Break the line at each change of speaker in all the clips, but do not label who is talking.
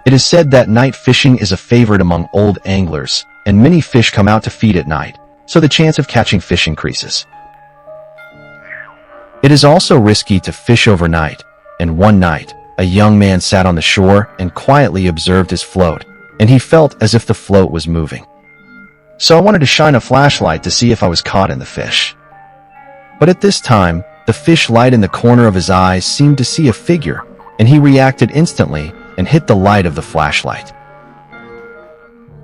It is said that night fishing is a favorite among old anglers, and many fish come out to feed at night, so the chance of catching fish increases. It is also risky to fish overnight, and one night, a young man sat on the shore and quietly observed his float, and he felt as if the float was moving. So I wanted to shine a flashlight to see if I was caught in the fish. But at this time, the fish light in the corner of his eyes seemed to see a figure, and he reacted instantly and hit the light of the flashlight.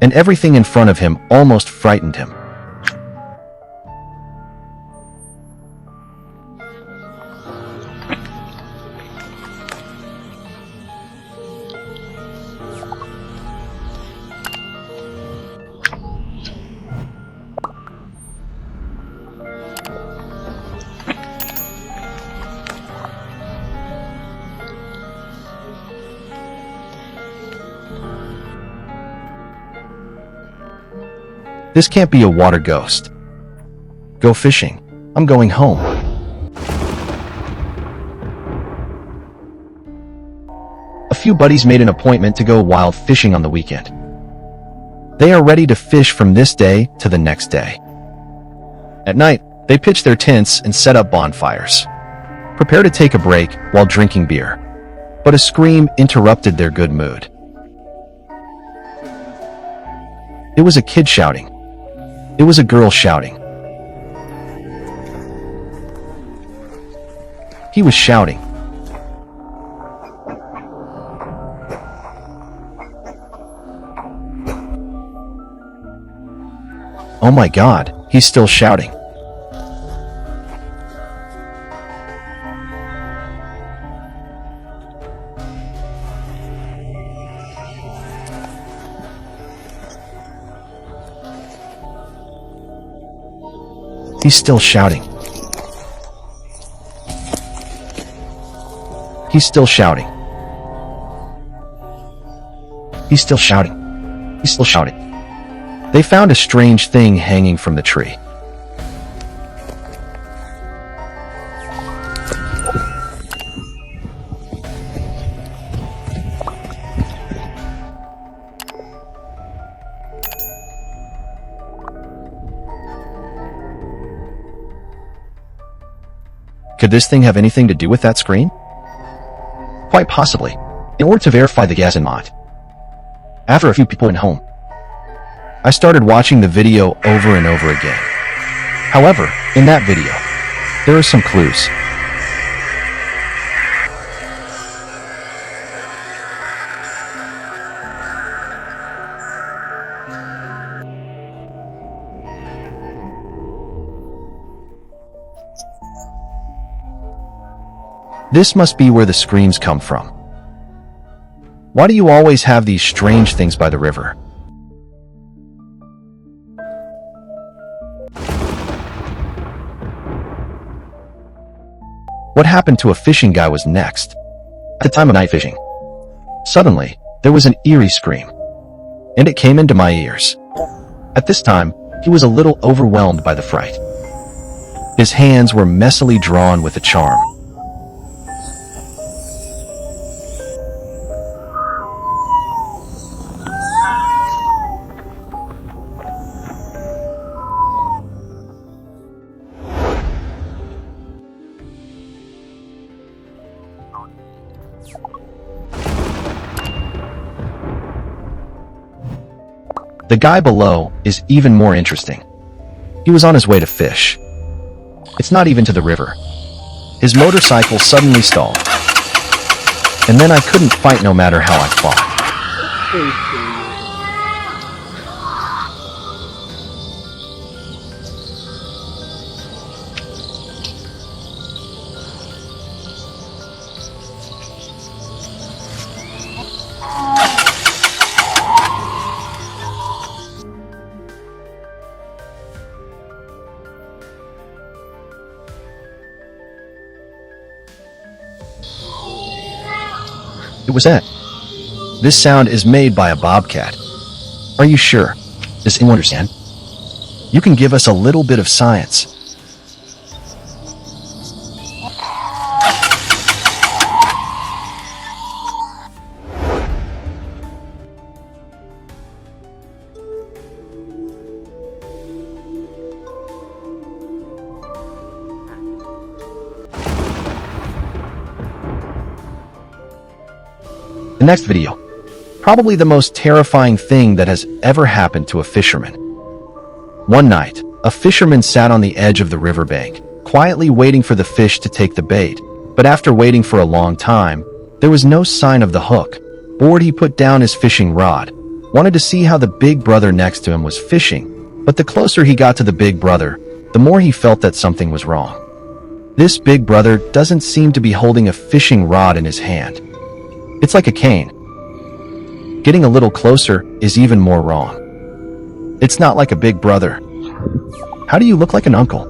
And everything in front of him almost frightened him. This can't be a water ghost. Go fishing. I'm going home. A few buddies made an appointment to go wild fishing on the weekend. They are ready to fish from this day to the next day. At night, they pitch their tents and set up bonfires. Prepare to take a break while drinking beer. But a scream interrupted their good mood. It was a kid shouting. It was a girl shouting. He was shouting. Oh my God, he's still shouting. He's still shouting. He's still shouting. He's still shouting. He's still shouting. They found a strange thing hanging from the tree. Could this thing have anything to do with that scream? Quite possibly, in order to verify the gas in Mott. After a few people went home, I started watching the video over and over again. However, in that video, there are some clues. This must be where the screams come from. Why do you always have these strange things by the river? What happened to a fishing guy was next. At the time of night fishing, suddenly, there was an eerie scream, and it came into my ears. At this time, he was a little overwhelmed by the fright. His hands were messily drawn with a charm. The guy below is even more interesting. He was on his way to fish. It's not even to the river. His motorcycle suddenly stalled. And then I couldn't fight no matter how I fought. It was it. This sound is made by a bobcat. Are you sure? Does anyone understand? You can give us a little bit of science. The next video. Probably the most terrifying thing that has ever happened to a fisherman. One night, a fisherman sat on the edge of the riverbank, quietly waiting for the fish to take the bait. But after waiting for a long time, there was no sign of the hook. Bored, he put down his fishing rod, wanted to see how the big brother next to him was fishing. But the closer he got to the big brother, the more he felt that something was wrong. This big brother doesn't seem to be holding a fishing rod in his hand. It's like a cane. Getting a little closer is even more wrong. It's not like a big brother. How do you look like an uncle?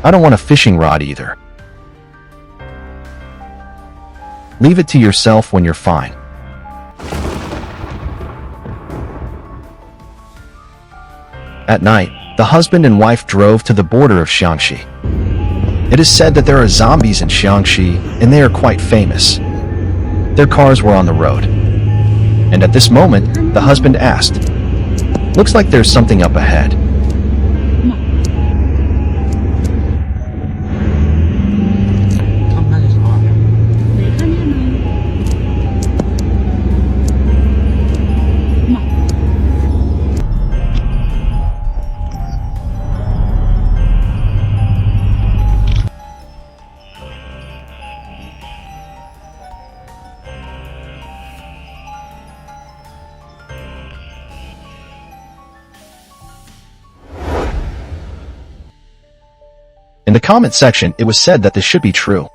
I don't want a fishing rod either. Leave it to yourself when you're fine. At night, the husband and wife drove to the border of Shaanxi. It is said that there are zombies in Shaanxi, and they are quite famous. Their cars were on the road. And at this moment, the husband asked, "Looks like there's something up ahead." In the comment section, it was said that this should be true,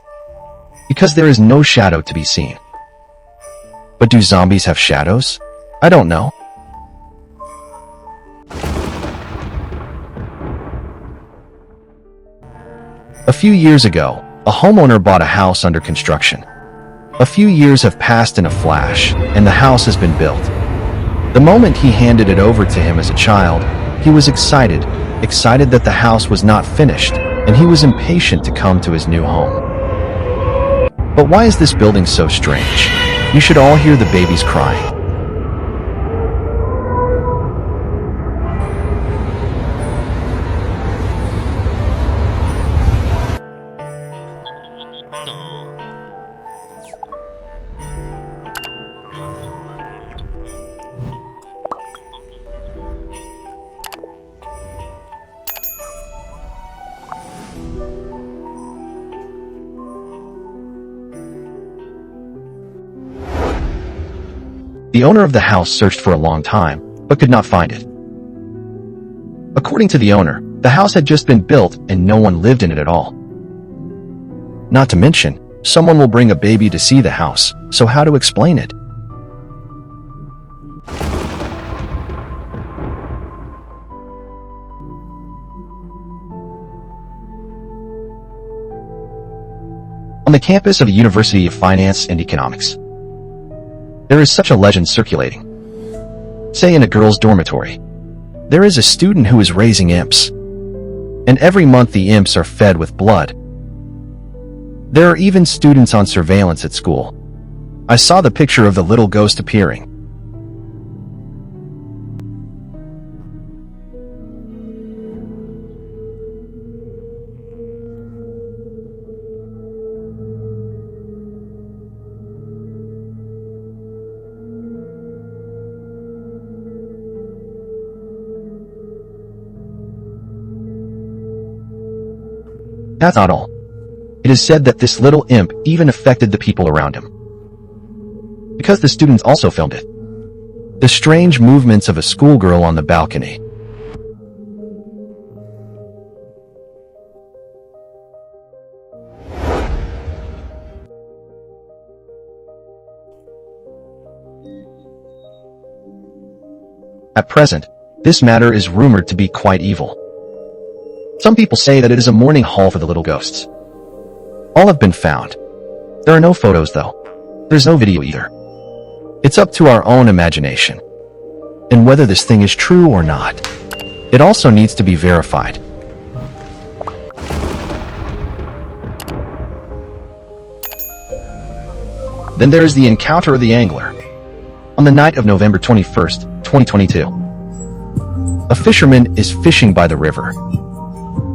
because there is no shadow to be seen. But do zombies have shadows? I don't know. A few years ago, a homeowner bought a house under construction. A few years have passed in a flash, and the house has been built. The moment he handed it over to him as a child, he was excited that the house was not finished, and he was impatient to come to his new home. But why is this building so strange? You should all hear the babies crying. The owner of the house searched for a long time, but could not find it. According to the owner, the house had just been built and no one lived in it at all. Not to mention, someone will bring a baby to see the house, so how to explain it? On the campus of the University of Finance and Economics, there is such a legend circulating. Say in a girls' dormitory, there is a student who is raising imps, and every month the imps are fed with blood. There are even students on surveillance at school. I saw the picture of the little ghost appearing. That's not all. It is said that this little imp even affected the people around him, because the students also filmed it. The strange movements of a schoolgirl on the balcony. At present, this matter is rumored to be quite evil. Some people say that it is a mourning hall for the little ghosts. All have been found. There are no photos though. There's no video either. It's up to our own imagination, and whether this thing is true or not. It also needs to be verified. Then there is the encounter of the angler. On the night of November 21st, 2022, a fisherman is fishing by the river,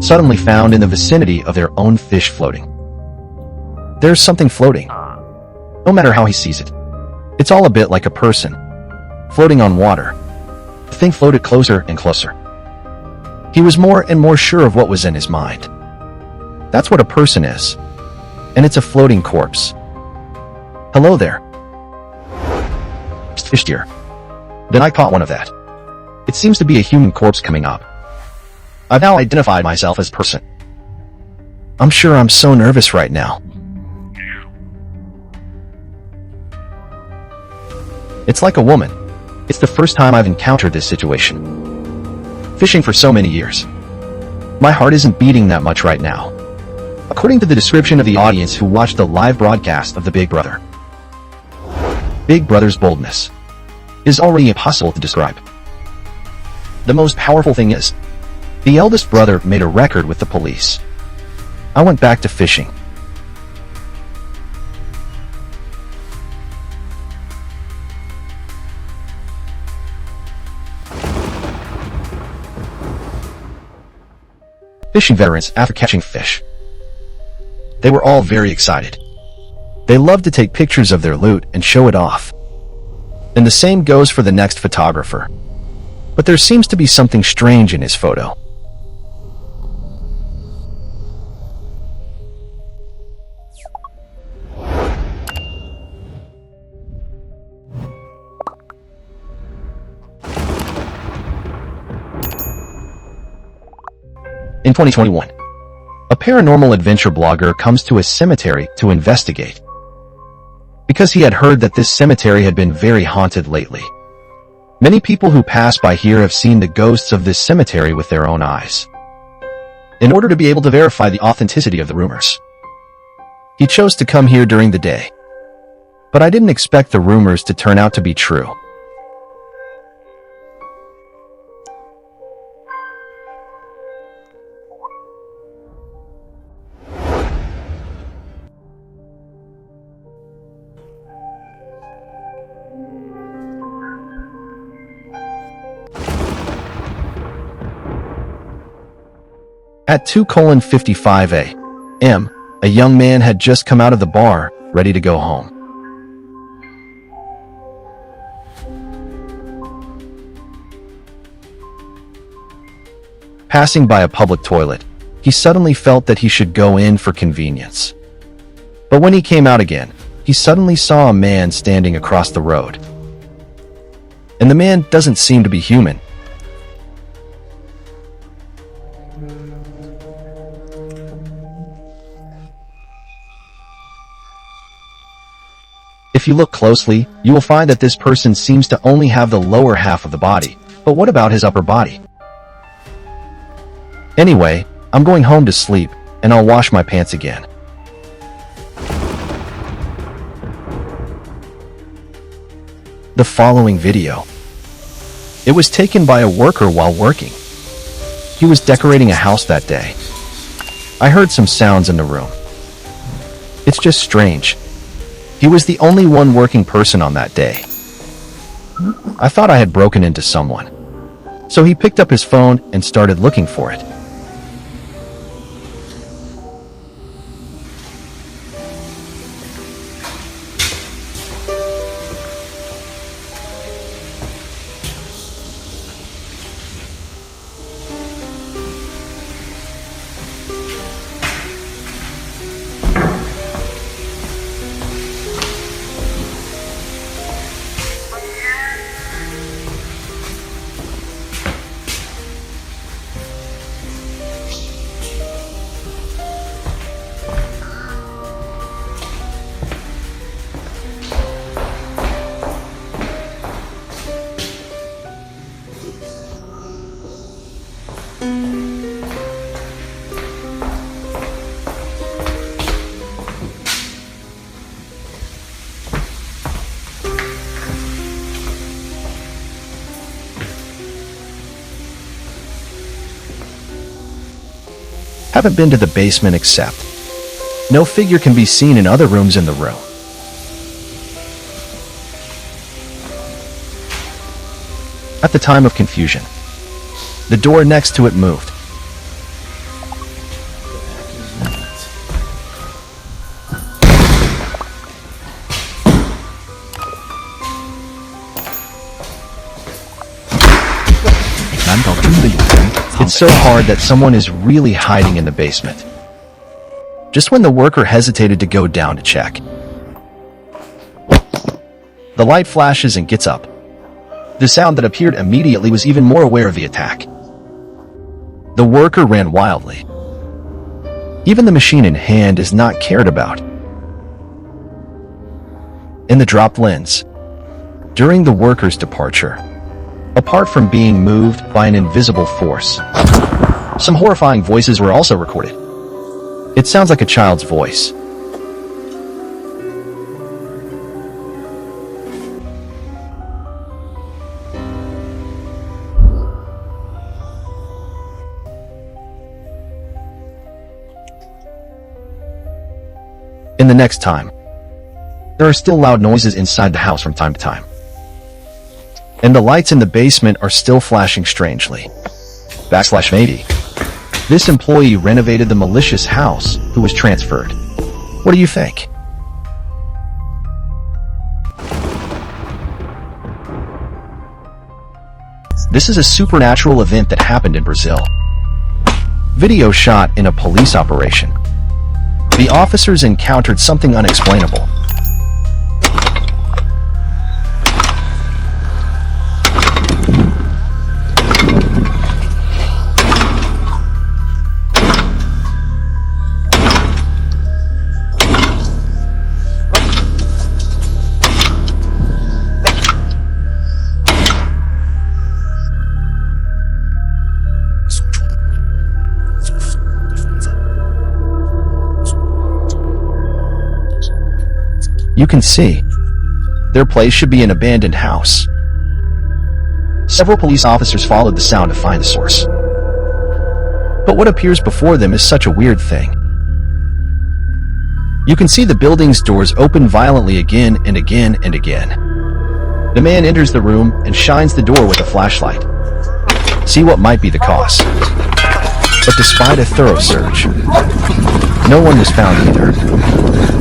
suddenly found in the vicinity of their own fish floating. There's something floating. No matter how he sees it, it's all a bit like a person floating on water. The thing floated closer and closer. He was more and more sure of what was in his mind. That's what a person is, and it's a floating corpse. Hello there. Fish dear. Then I caught one of that. It seems to be a human corpse coming up. I've now identified myself as person. I'm sure I'm so nervous right now. It's like a woman. It's the first time I've encountered this situation. Fishing for so many years. My heart isn't beating that much right now. According to the description of the audience who watched the live broadcast of the Big Brother, Big Brother's boldness is already impossible to describe. The most powerful thing is, the eldest brother made a record with the police. I went back to fishing. Fishing veterans after catching fish. They were all very excited. They loved to take pictures of their loot and show it off. And the same goes for the next photographer. But there seems to be something strange in his photo. In 2021, a paranormal adventure blogger comes to a cemetery to investigate, because he had heard that this cemetery had been very haunted lately. Many people who pass by here have seen the ghosts of this cemetery with their own eyes. In order to be able to verify the authenticity of the rumors, he chose to come here during the day. But I didn't expect the rumors to turn out to be true. At 2:55 a.m., a young man had just come out of the bar, ready to go home. Passing by a public toilet, he suddenly felt that he should go in for convenience. But when he came out again, he suddenly saw a man standing across the road. and the man doesn't seem to be human. If you look closely, you will find that this person seems to only have the lower half of the body. But what about his upper body? Anyway, I'm going home to sleep, and I'll wash my pants again. The following video. It was taken by a worker while working. He was decorating a house that day. I heard some sounds in the room. It's just strange. He was the only one working person on that day. I thought I had broken into someone. So he picked up his phone and started looking for it. Haven't been to the basement except no figure can be seen in other rooms in the room. At the time of confusion, the door next to it moved. It's so hard that someone is really hiding in the basement. Just when the worker hesitated to go down to check, the light flashes and gets up. The sound that appeared immediately was even more aware of the attack. The worker ran wildly. Even the machine in hand is not cared about. In the dropped lens, during the worker's departure, apart from being moved by an invisible force, some horrifying voices were also recorded. It sounds like a child's voice. In the next time, there are still loud noises inside the house from time to time. And the lights in the basement are still flashing strangely. Maybe this employee renovated the malicious house who was transferred. What do you think? This is a supernatural event that happened in Brazil. Video shot in a police operation. The officers encountered something unexplainable. You can see, their place should be an abandoned house. Several police officers followed the sound to find the source. But what appears before them is such a weird thing. You can see the building's doors open violently again and again and again. The man enters the room and shines the door with a flashlight. See what might be the cause. But despite a thorough search, no one was found either.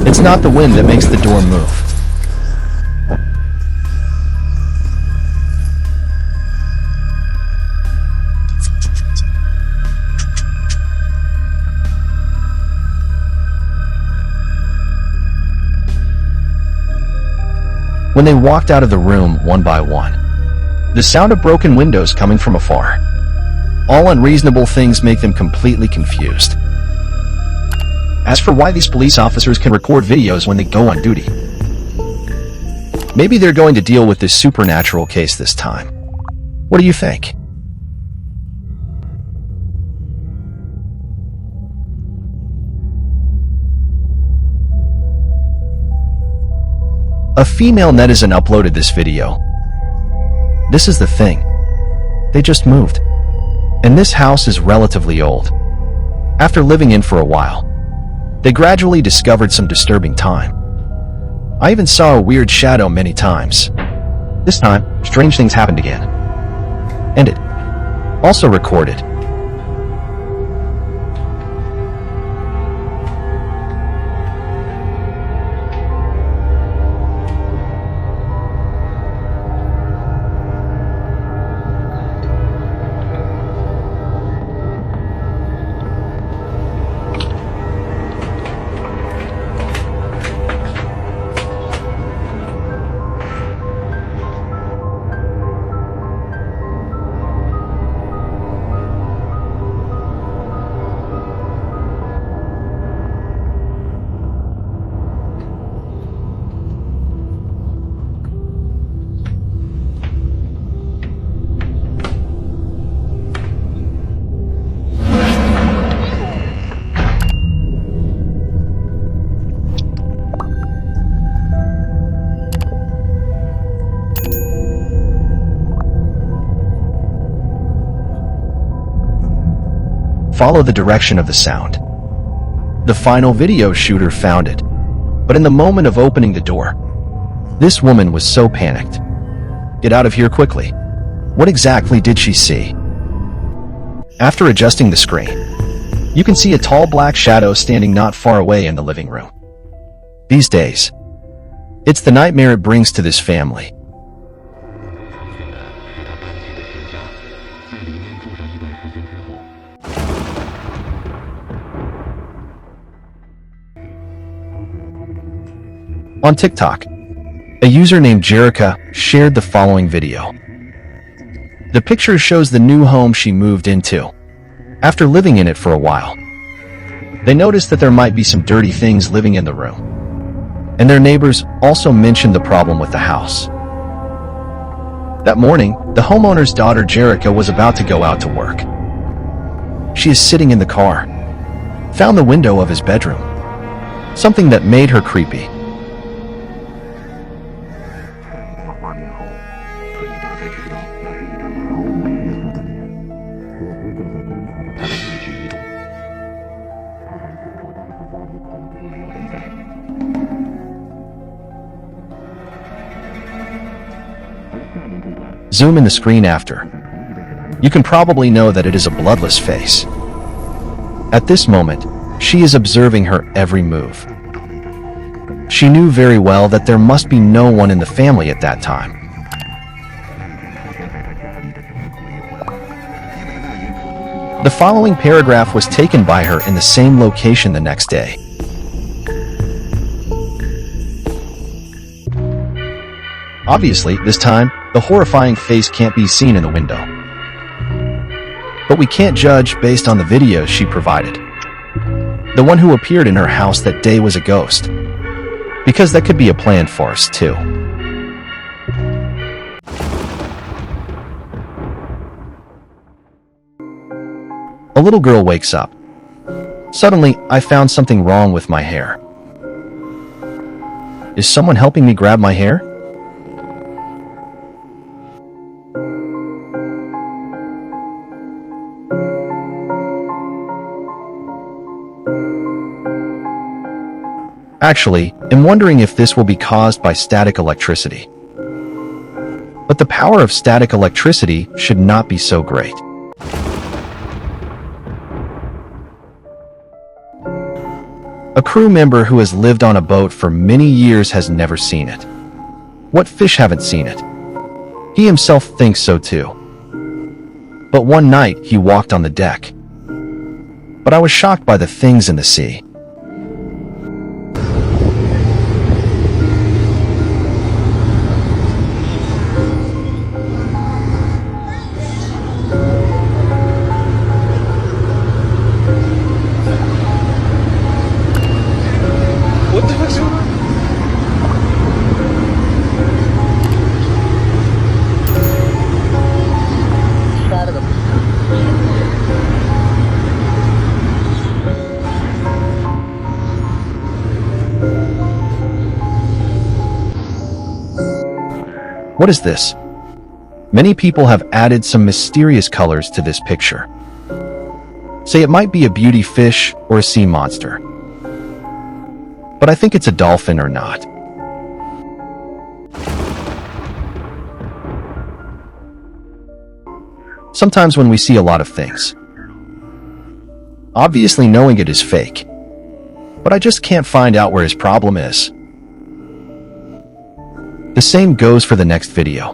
It's not the wind that makes the door move. When they walked out of the room one by one, the sound of broken windows coming from afar. All unreasonable things make them completely confused. As for why these police officers can record videos when they go on duty, maybe they're going to deal with this supernatural case this time. What do you think? A female netizen uploaded this video. This is the thing. They just moved. And this house is relatively old. After living in for a while, they gradually discovered some disturbing time. I even saw a weird shadow many times. This time, strange things happened again. And it also recorded. Follow the direction of the sound. The final video shooter found it, but in the moment of opening the door, this woman was so panicked. Get out of here quickly. What exactly did she see? After adjusting the screen, you can see a tall black shadow standing not far away in the living room. These days, it's the nightmare it brings to this family. On TikTok, a user named Jerica shared the following video. The picture shows the new home she moved into. After living in it for a while, they noticed that there might be some dirty things living in the room. And their neighbors also mentioned the problem with the house. That morning, the homeowner's daughter Jerica was about to go out to work. She is sitting in the car, found the window of his bedroom, something that made her creepy. Zoom in the screen after. You can probably know that it is a bloodless face. At this moment, she is observing her every move. She knew very well that there must be no one in the family at that time. The following paragraph was taken by her in the same location the next day. Obviously, this time, the horrifying face can't be seen in the window. But we can't judge based on the videos she provided. The one who appeared in her house that day was a ghost. Because that could be a planned farce, too. A little girl wakes up. Suddenly, I found something wrong with my hair. Is someone helping me grab my hair? Actually, I'm wondering if this will be caused by static electricity. But the power of static electricity should not be so great. A crew member who has lived on a boat for many years has never seen it. What fish haven't seen it? He himself thinks so too. But one night he walked on the deck. But I was shocked by the things in the sea. What is this? Many people have added some mysterious colors to this picture. Say it might be a beauty fish or a sea monster. But I think it's a dolphin or not. Sometimes when we see a lot of things, obviously knowing it is fake, but I just can't find out where his problem is. The same goes for the next video.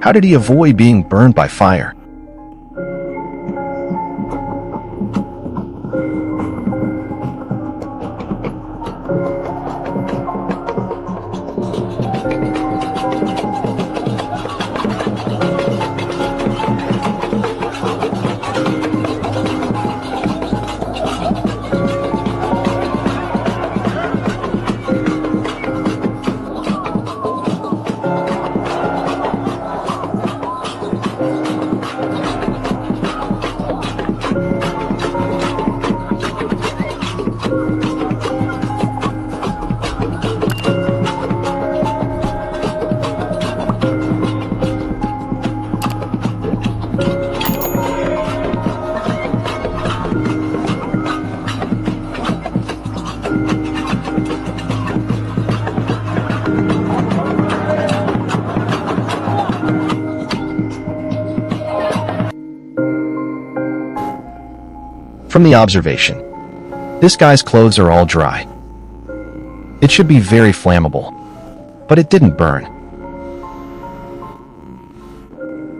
How did he avoid being burned by fire? From the observation, this guy's clothes are all dry. It should be very flammable, but it didn't burn.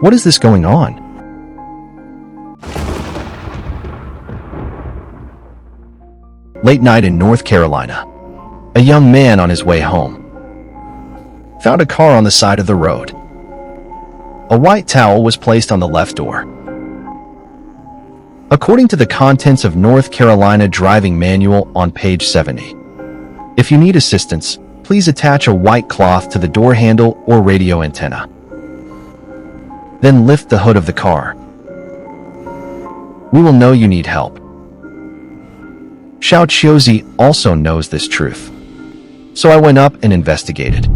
What is this going on? Late night in North Carolina, a young man on his way home found a car on the side of the road. A white towel was placed on the left door. According to the contents of North Carolina Driving Manual on page 70, if you need assistance, please attach a white cloth to the door handle or radio antenna. Then lift the hood of the car. We will know you need help. Xiao Chiozi also knows this truth. So I went up and investigated.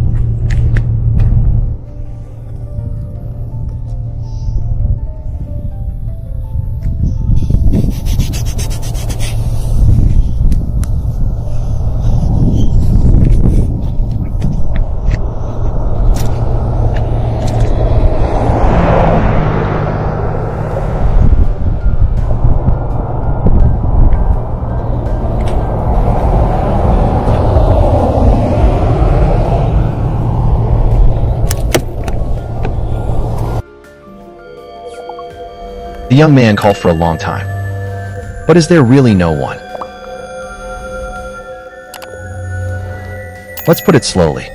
The young man called for a long time. But is there really no one? Let's put it slowly.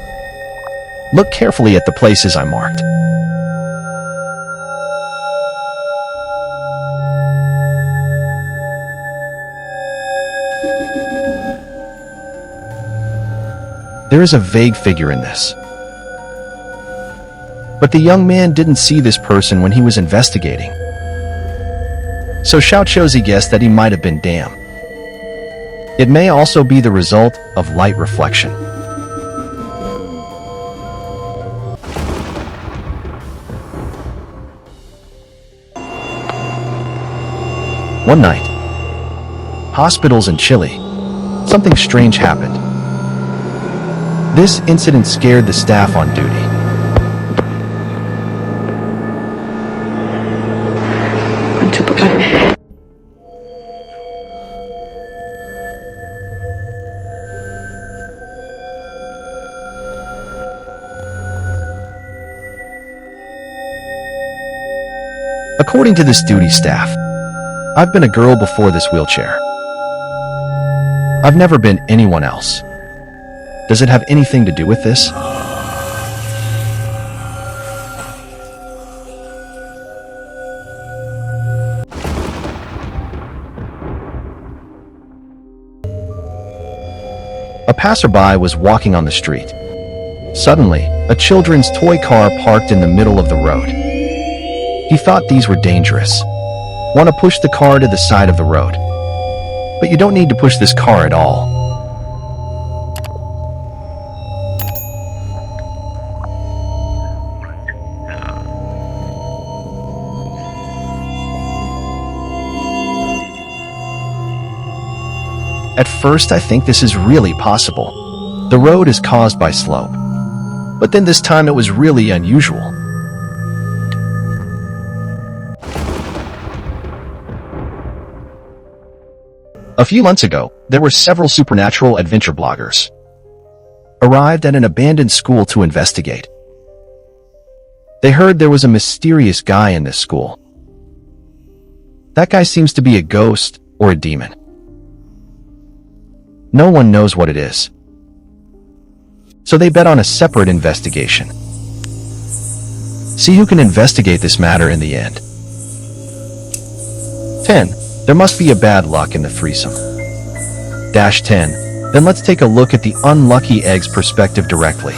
Look carefully at the places I marked. There is a vague figure in this. But the young man didn't see this person when he was investigating. So Xiao Chiozi guessed that he might have been Dam. It may also be the result of light reflection. One night, hospitals in Chile, something strange happened. This incident scared the staff on duty. According to this duty staff, I've been a girl before this wheelchair. I've never been anyone else. Does it have anything to do with this? A passerby was walking on the street. Suddenly, a children's toy car parked in the middle of the road. He thought these were dangerous. Want to push the car to the side of the road. But you don't need to push this car at all. At first, I think this is really possible. The road is caused by slope. But then this time it was really unusual. A few months ago, there were several supernatural adventure bloggers arrived at an abandoned school to investigate. They heard there was a mysterious guy in this school. That guy seems to be a ghost or a demon. No one knows what it is. So they bet on a separate investigation. See who can investigate this matter in the end. 10. There must be a bad luck in the threesome. -10. Then let's take a look at the unlucky egg's perspective directly.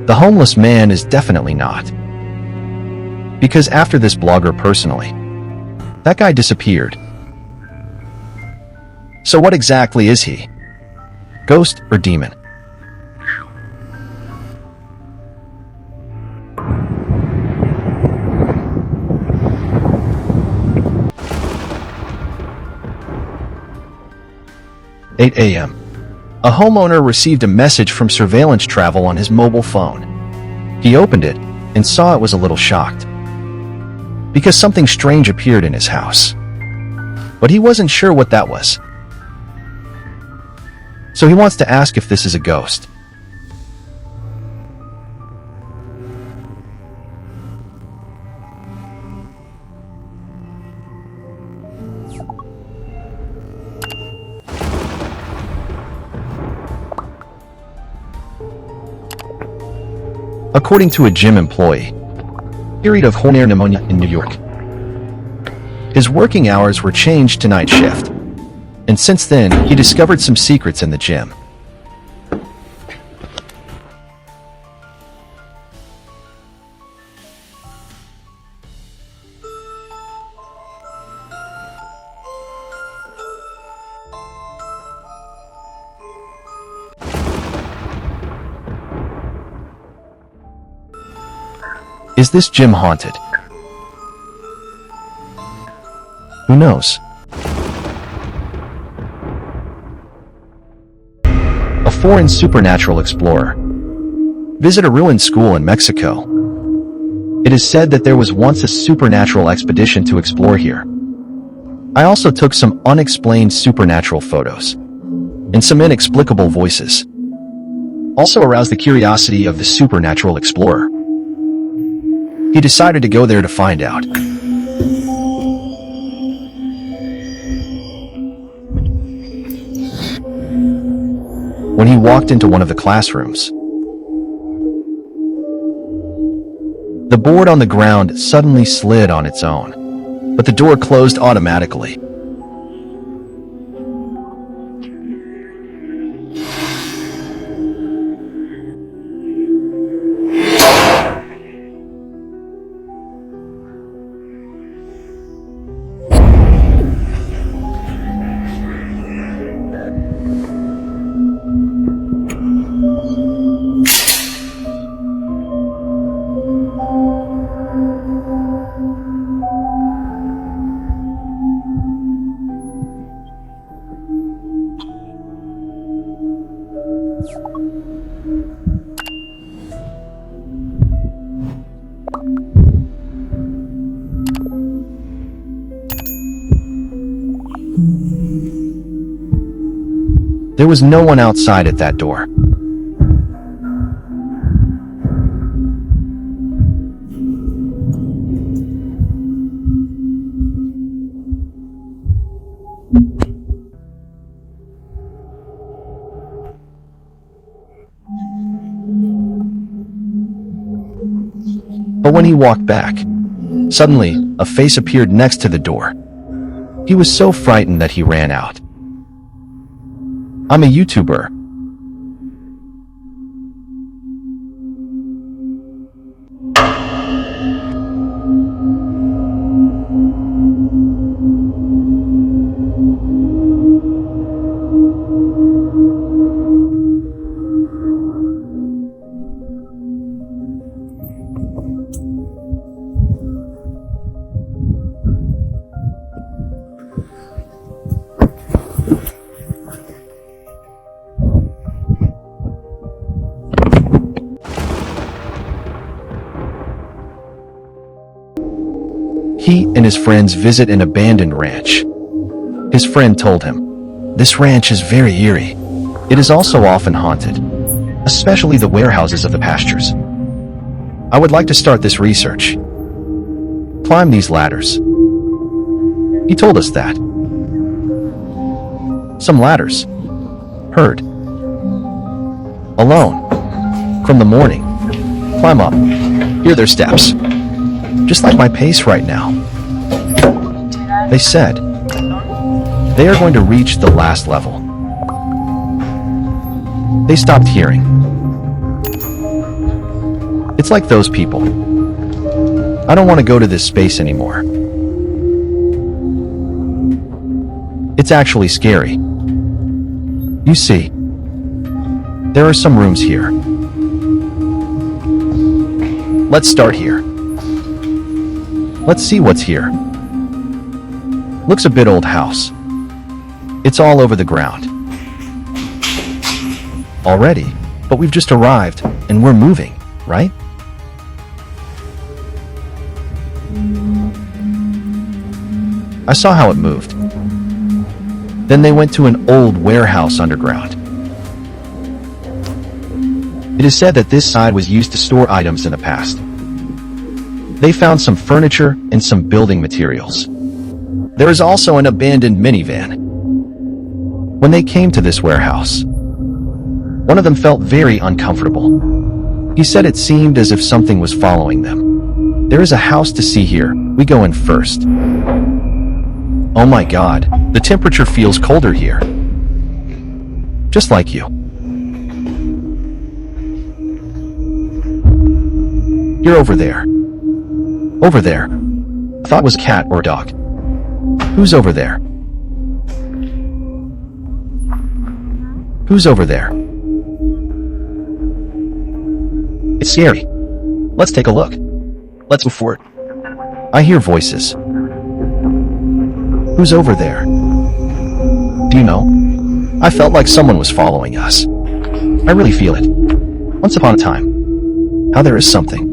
The homeless man is definitely not. Because after this blogger personally, that guy disappeared. So what exactly is he? Ghost or demon? (8 a.m.) A homeowner received a message from surveillance travel on his mobile phone. He opened it and saw it was a little shocked because something strange appeared in his house. But he wasn't sure what that was. So he wants to ask if this is a ghost. According to a gym employee, period of hormone pneumonia in New York. His working hours were changed to night shift, and since then, he discovered some secrets in the gym. Is this gym haunted? Who knows? A foreign supernatural explorer. Visit a ruined school in Mexico. It is said that there was once a supernatural expedition to explore here. I also took some unexplained supernatural photos and some inexplicable voices. Also aroused the curiosity of the supernatural explorer. He decided to go there to find out. When he walked into one of the classrooms, the board on the ground suddenly slid on its own, but the door closed automatically. There was no one outside at that door. But when he walked back, suddenly, a face appeared next to the door. He was so frightened that he ran out. I'm a YouTuber. and his friends visit an abandoned ranch. His friend told him, "This ranch is very eerie. It is also often haunted, especially the warehouses of the pastures. I would like to start this research. Climb these ladders." He told us that. Some ladders. Heard. Alone. From the morning. Climb up. Hear their steps. Just like my pace right now. They said they are going to reach the last level. They stopped hearing. It's like those people. I don't want to go to this space anymore. It's actually scary. You see, there are some rooms here. Let's start here. Let's see what's here. Looks a bit old house. It's all over the ground. Already, but we've just arrived and we're moving, right? I saw how it moved. Then they went to an old warehouse underground. It is said that this side was used to store items in the past. They found some furniture and some building materials. There is also an abandoned minivan. When they came to this warehouse, one of them felt very uncomfortable. He said it seemed as if something was following them. There is a house to see here. We go in first. Oh my God, the temperature feels colder here. Just like you. You're over there. Over there. I thought it was a cat or a dog. Who's over there? Who's over there? It's scary. Let's take a look. Let's move forward. I hear voices. Who's over there? Do you know? I felt like someone was following us. I really feel it. Once upon a time. How there is something.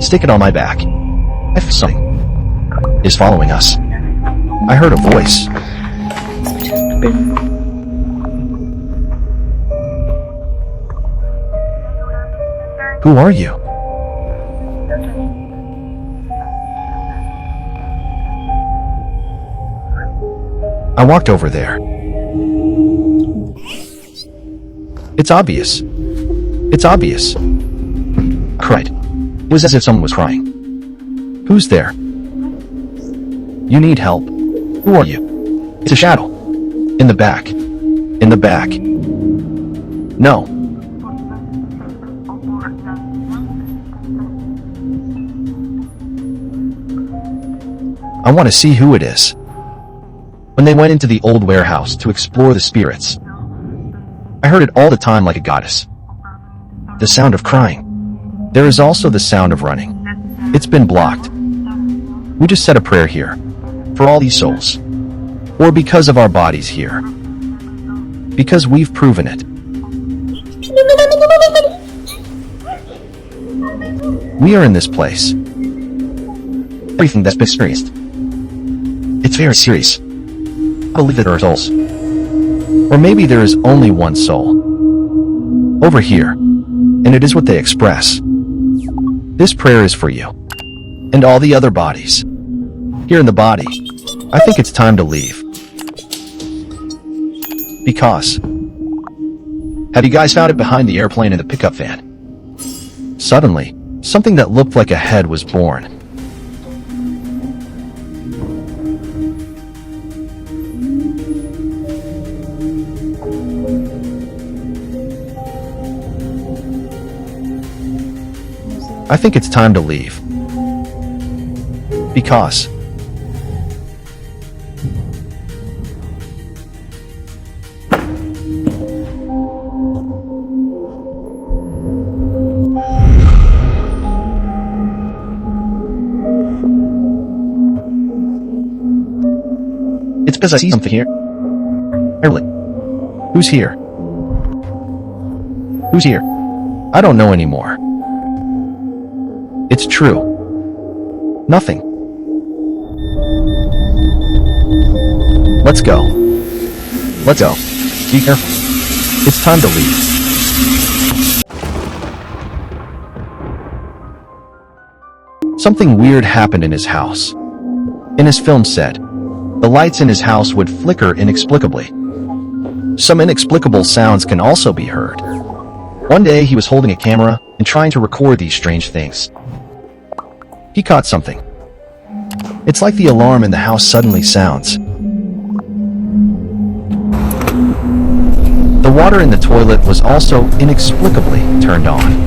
Stick it on my back. I feel something is following us. I heard a voice. Who are you? I walked over there. It's obvious. It's obvious. I cried. It was as if someone was crying. Who's there? You need help. Who are you? It's a shadow. In the back. In the back. No. I want to see who it is. When they went into the old warehouse to explore the spirits, I heard it all the time like a goddess. The sound of crying. There is also the sound of running. It's been blocked. We just said a prayer here. For all these souls. Or because of our bodies here. Because we've proven it. We are in this place. Everything that's been experienced. It's very serious. I believe that there are souls. Or maybe there is only one soul. Over here. And it is what they express. This prayer is for you. And all the other bodies. Here in the body. I think it's time to leave. Because. Have you guys found it behind the airplane in the pickup van? Suddenly, something that looked like a head was born. I think it's time to leave. Because. It's because I see something here. Early. Who's here? Who's here? I don't know anymore. It's true. Nothing. Let's go. Let's go. Be careful. It's time to leave. Something weird happened in his house. In his film set, the lights in his house would flicker inexplicably. Some inexplicable sounds can also be heard. One day he was holding a camera and trying to record these strange things. He caught something. It's like the alarm in the house suddenly sounds. The water in the toilet was also inexplicably turned on.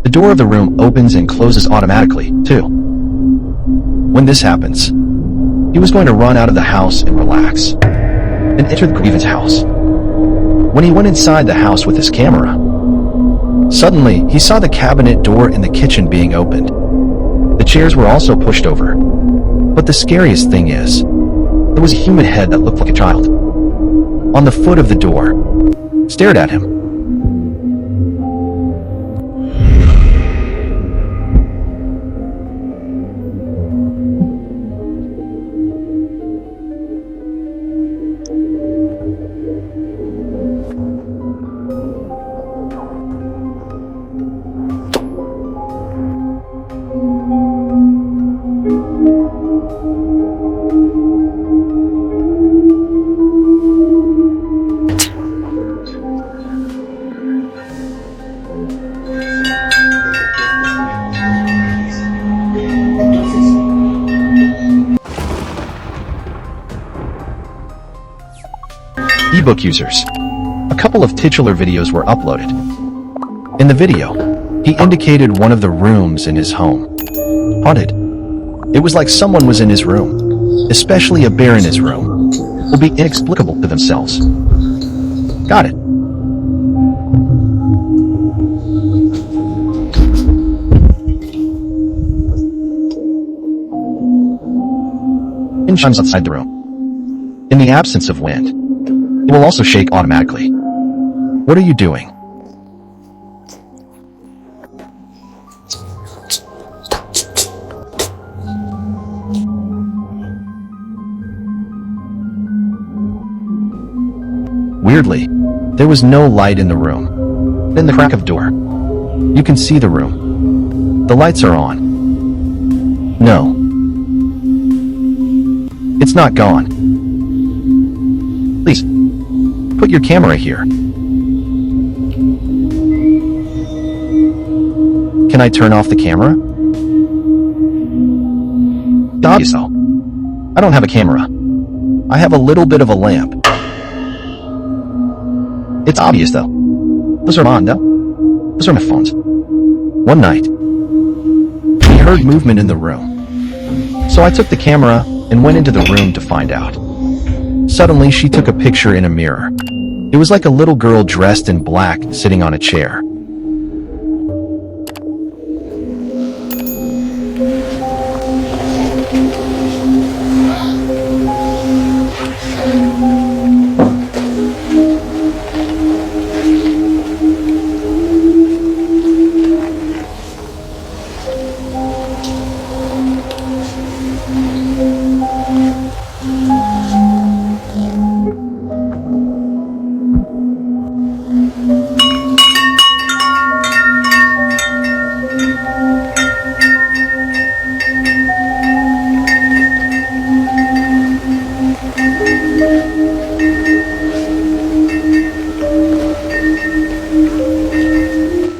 The door of the room opens and closes automatically, too. When this happens, he was going to run out of the house and relax, and enter the grievance's house. When he went inside the house with his camera, suddenly he saw the cabinet door in the kitchen being opened. The chairs were also pushed over. But the scariest thing is, there was a human head that looked like a child on the foot of the door, stared at him. Ebook users. A couple of titular videos were uploaded. In the video, he indicated one of the rooms in his home. Haunted. It was like someone was in his room, especially a bear in his room, will be inexplicable to themselves. Got it. Wind chimes outside the room. In the absence of wind, it will also shake automatically. What are you doing? Weirdly, there was no light in the room. In the crack of door, you can see the room. The lights are on. No. It's not gone. Please, put your camera here. Can I turn off the camera? Obvious though. I don't have a camera. I have a little bit of a lamp. It's obvious though. Those are mine, though. Those are my phones. One night, he heard movement in the room. So I took the camera and went into the room to find out. Suddenly, she took a picture in a mirror. It was like a little girl dressed in black sitting on a chair.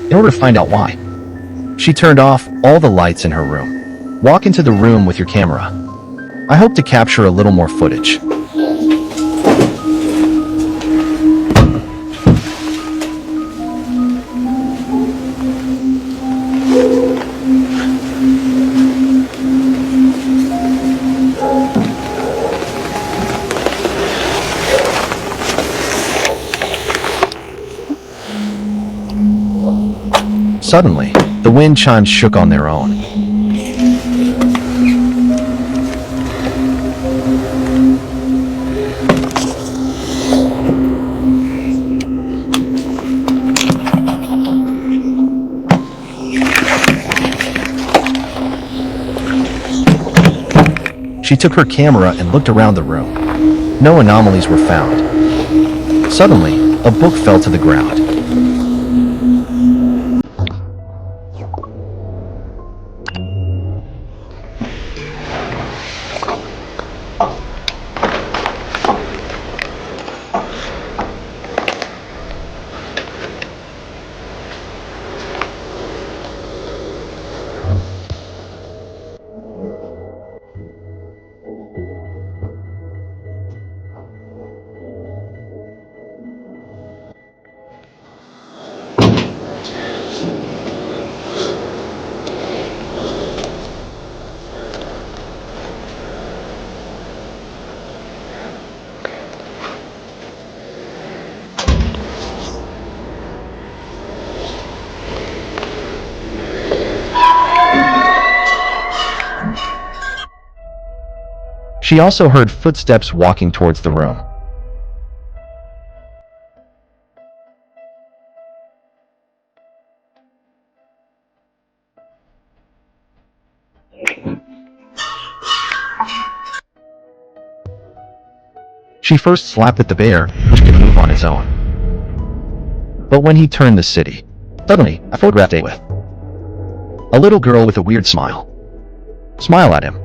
In order to find out why, she turned off all the lights in her room. Walk into the room with your camera. I hope to capture a little more footage. Suddenly, the wind chimes shook on their own. She took her camera and looked around the room. No anomalies were found. Suddenly, a book fell to the ground. She also heard footsteps walking towards the room. She first slapped at the bear, which could move on its own. But when he turned the city, suddenly I photographed it with a little girl with a weird smile. Smile at him.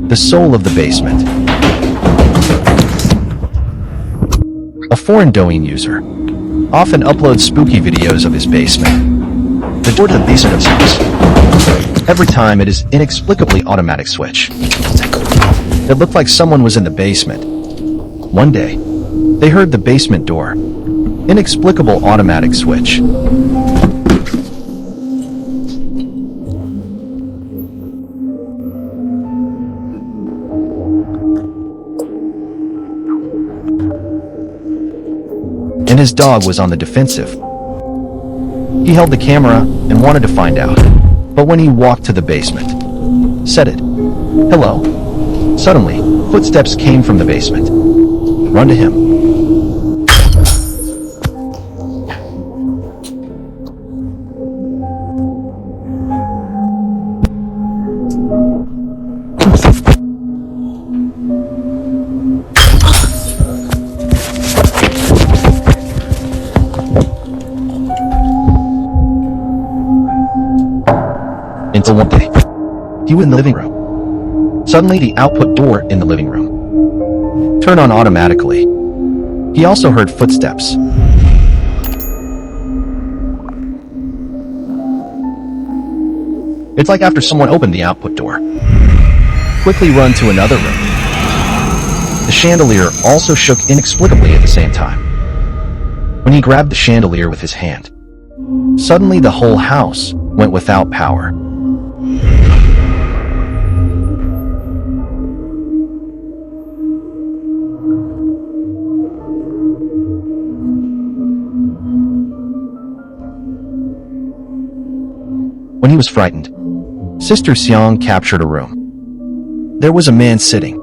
The soul of the basement. A foreign Douyin user often uploads spooky videos of his basement. The door to the basement of his house. Every time it is inexplicably automatic switch. It looked like someone was in the basement. One day, they heard the basement door. Inexplicable automatic switch. And his dog was on the defensive. He held the camera and wanted to find out. But when he walked to the basement, said it. Hello. Suddenly, footsteps came from the basement. Run to him. Until one day, he was in the living room. Suddenly, the output door in the living room turned on automatically. He also heard footsteps. It's like after someone opened the output door. Quickly run to another room. The chandelier also shook inexplicably at the same time. When he grabbed the chandelier with his hand, suddenly the whole house went without power. When he was frightened, Sister Xiang captured a room. There was a man sitting